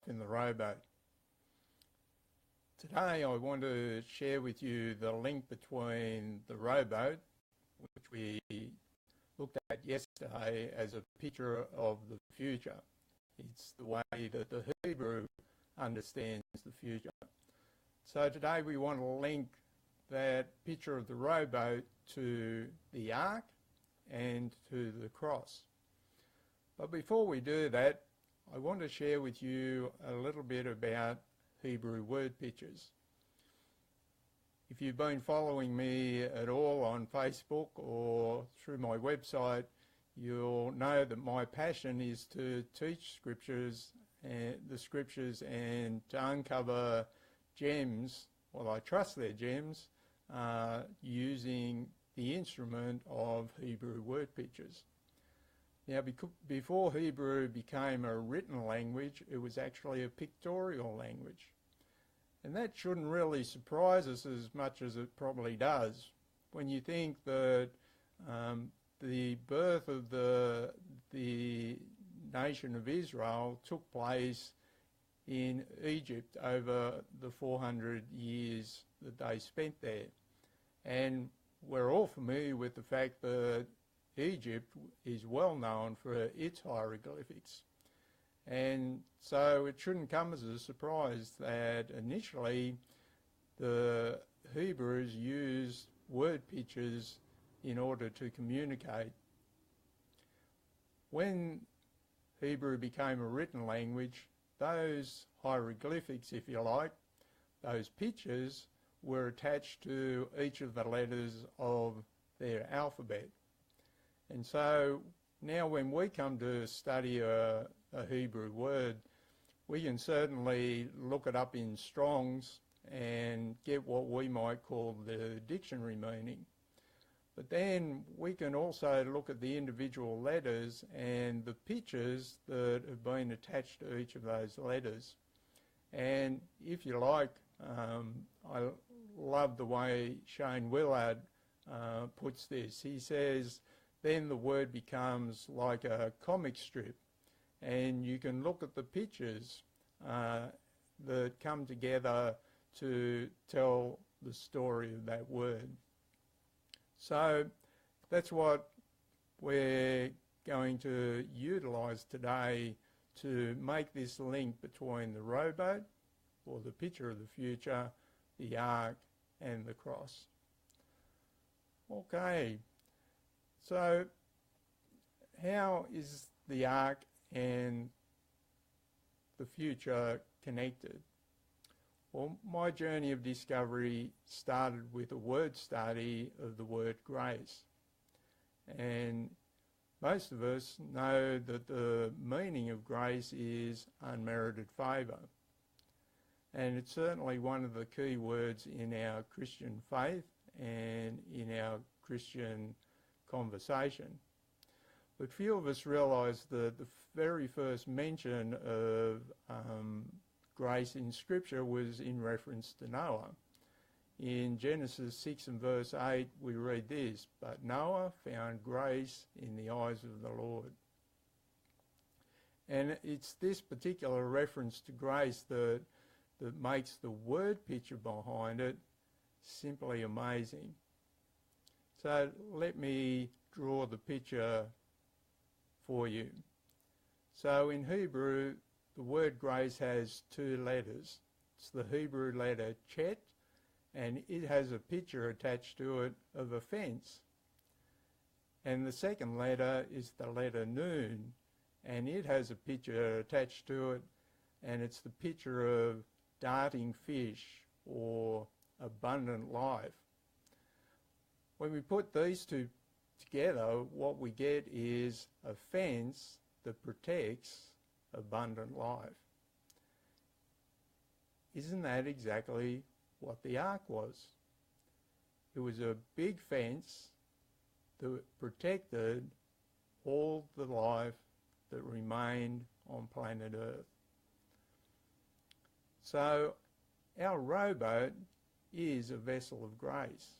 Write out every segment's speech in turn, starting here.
in the rowboat. Today I want to share with you the link between the rowboat, which we looked at yesterday as a picture of the future. It's the way that the Hebrew understands the future. So today we want to link that picture of the rowboat to the Ark and to the cross. But before we do that, I want to share with you a little bit about Hebrew word pictures. If you've been following me at all on Facebook or through my website, you'll know that my passion is to teach scriptures and the scriptures and to uncover gems, well, I trust they're gems, using the instrument of Hebrew word pictures. Now, before Hebrew became a written language, it was actually a pictorial language. And that shouldn't really surprise us as much as it probably does. When you think that the birth of the nation of Israel took place in Egypt over the 400 years that they spent there. And we're all familiar with the fact that Egypt is well known for its hieroglyphics. And so it shouldn't come as a surprise that initially the Hebrews used word pictures in order to communicate. When Hebrew became a written language, those hieroglyphics, if you like, those pictures were attached to each of the letters of their alphabet. And so now when we come to study a Hebrew word, we can certainly look it up in Strong's and get what we might call the dictionary meaning. But then we can also look at the individual letters and the pictures that have been attached to each of those letters. And if you like, I love the way Shane Willard puts this. He says, then the word becomes like a comic strip, and you can look at the pictures that come together to tell the story of that word. So that's what we're going to utilise today to make this link between the rowboat, or the picture of the future, the Ark and the cross. Okay. So how is the Ark and the future connected? Well, my journey of discovery started with a word study of the word grace. And most of us know that the meaning of grace is unmerited favour. And it's certainly one of the key words in our Christian faith and in our Christian conversation. But few of us realise that the very first mention of grace in Scripture was in reference to Noah. In Genesis 6 and verse 8 we read this, "But Noah found grace in the eyes of the Lord." And it's this particular reference to grace that makes the word picture behind it simply amazing. So let me draw the picture for you. So in Hebrew, the word grace has two letters. It's the Hebrew letter chet, and it has a picture attached to it of a fence. And the second letter is the letter nun, and it has a picture attached to it, and it's the picture of darting fish or abundant life. When we put these two together, what we get is a fence that protects abundant life. Isn't that exactly what the Ark was? It was a big fence that protected all the life that remained on planet Earth. So our rowboat is a vessel of grace.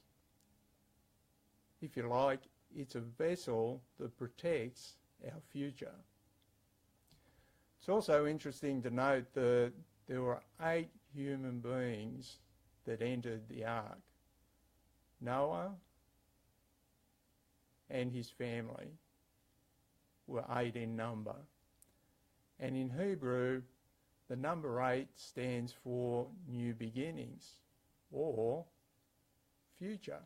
If you like, it's a vessel that protects our future. It's also interesting to note that there were 8 human beings that entered the ark. Noah and his family were 8 in number. And in Hebrew, the number 8 stands for new beginnings or future.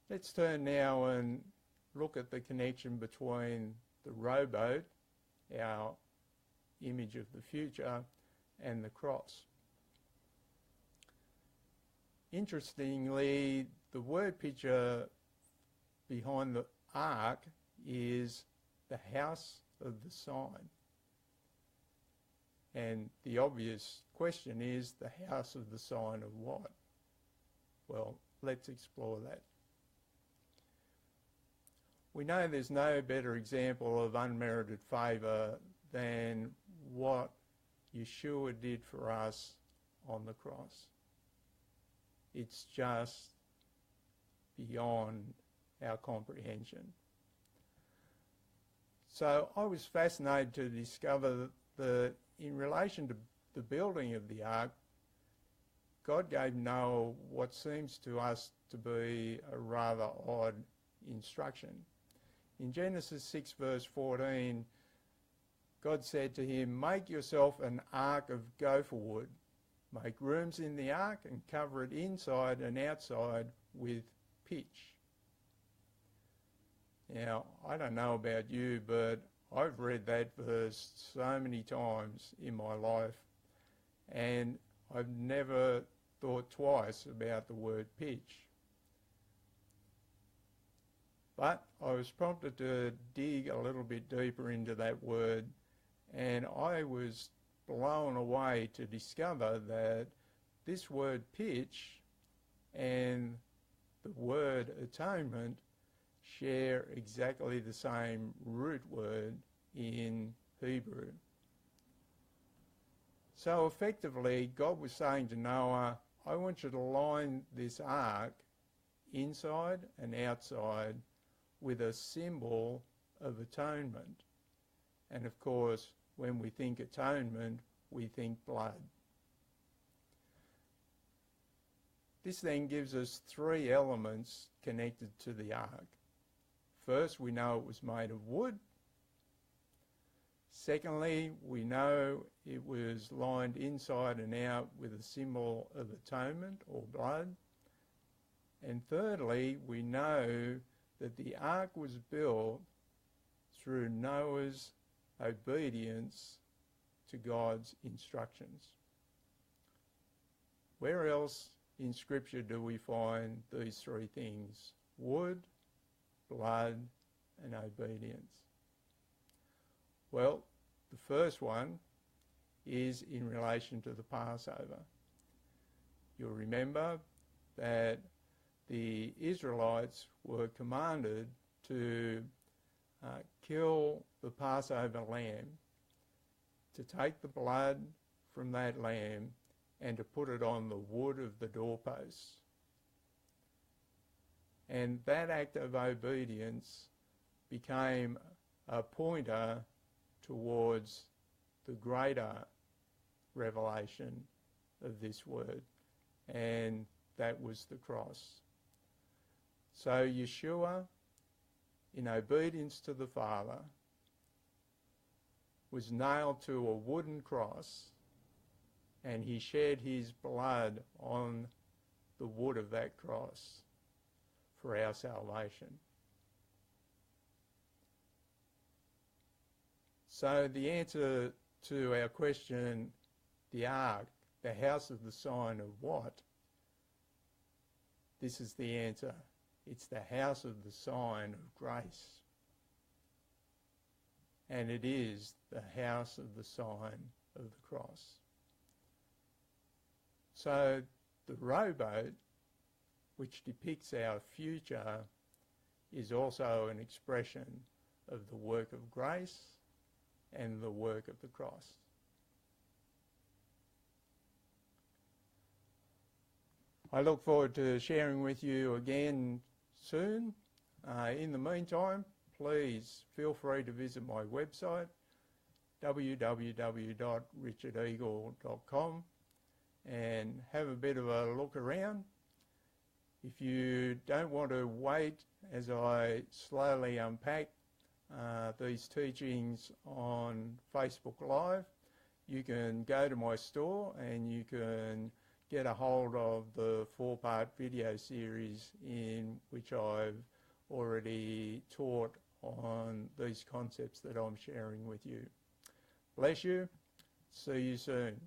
Let's turn now and look at the connection between the rowboat, our image of the future, and the cross. Interestingly, the word picture behind the ark is the house of the sign. And the obvious question is, the house of the sign of what? Well, let's explore that. We know there's no better example of unmerited favour than what Yeshua did for us on the cross. It's just beyond our comprehension. So I was fascinated to discover that in relation to the building of the ark, God gave Noah what seems to us to be a rather odd instruction. In Genesis 6 verse 14, God said to him, "Make yourself an ark of gopher wood. Make rooms in the ark and cover it inside and outside with pitch." Now, I don't know about you, but I've read that verse so many times in my life, and I've never thought twice about the word pitch. But I was prompted to dig a little bit deeper into that word, and I was blown away to discover that this word pitch and the word atonement share exactly the same root word in Hebrew. So effectively, God was saying to Noah, I want you to line this ark inside and outside with a symbol of atonement. And of course, when we think atonement, we think blood. This then gives us 3 elements connected to the ark. First, we know it was made of wood. Secondly, we know it was lined inside and out with a symbol of atonement or blood. And thirdly, we know that the ark was built through Noah's obedience to God's instructions. Where else in Scripture do we find these 3 things? Wood, blood, and obedience. Well, the first one is in relation to the Passover. You'll remember that the Israelites were commanded to kill the Passover lamb, to take the blood from that lamb and to put it on the wood of the doorposts. And that act of obedience became a pointer towards the greater revelation of this word, and that was the cross. So Yeshua, in obedience to the Father, was nailed to a wooden cross, and he shed his blood on the wood of that cross for our salvation. So the answer to our question, the ark, the house of the sign of what? This is the answer. It's the house of the sign of grace. And it is the house of the sign of the cross. So the rowboat, which depicts our future, is also an expression of the work of grace and the work of the cross. I look forward to sharing with you again soon. In the meantime, please feel free to visit my website, www.richardeagle.com, and have a bit of a look around. If you don't want to wait as I slowly unpack these teachings on Facebook Live, you can go to my store and you can get a hold of the 4-part video series in which I've already taught on these concepts that I'm sharing with you. Bless you. See you soon.